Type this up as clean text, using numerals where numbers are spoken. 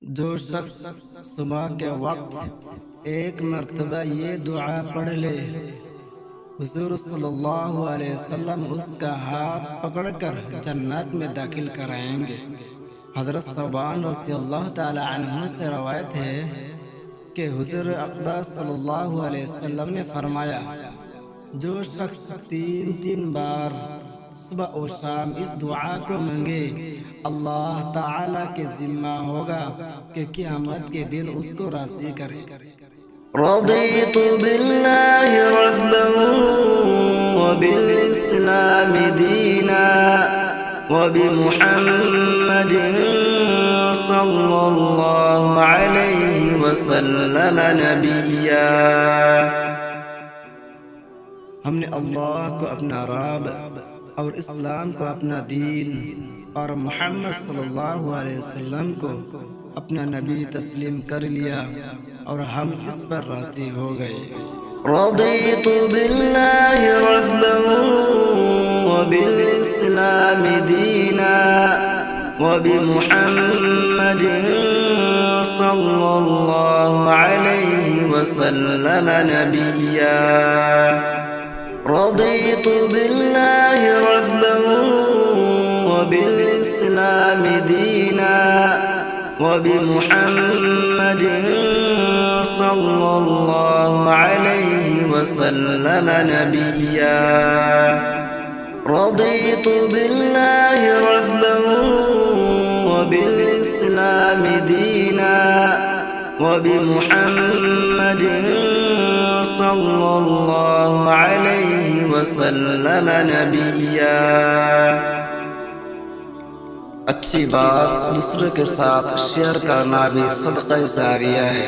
جو شخص صبح کے وقت ایک مرتبہ یہ دعا پڑھ لے، حضور صلی اللہ علیہ وسلم اس کا ہاتھ پکڑ کر جنت میں داخل کرائیں گے۔ حضرت ثوبان رضی اللہ تعالی عنہ سے روایت ہے کہ حضور اقدس صلی اللہ علیہ وسلم نے فرمایا، جو شخص تین بار صبح و شام اس دعا کو مانگے، اللہ تعالی کے ذمہ ہوگا کہ قیامت کے دن اس کو راضی کرے۔ رضيت بالله ربا وبالإسلام دينا وبمحمد صلى الله عليه وسلم نبيا۔ ہم نے اللہ کو اپنا رب اور اسلام کو اپنا دین اور محمد صلی اللہ علیہ وسلم کو اپنا نبی تسلیم کر لیا اور ہم اس پر راضی ہو گئے۔ رضيت بالله ربا وبالإسلام دينا وبمحمد صلى الله عليه وسلم نبيا۔ رضيت بالله ربا وبالإسلام دينا وبمحمد صلى الله عليه وسلم نبيا۔ رضيت بالله ربا وبالإسلام دينا وبمحمد صلى الله عليه وسلم نبيا۔ اچھی بات دوسرے کے ساتھ شیئر کرنا بھی صدقہ جاریہ ہے۔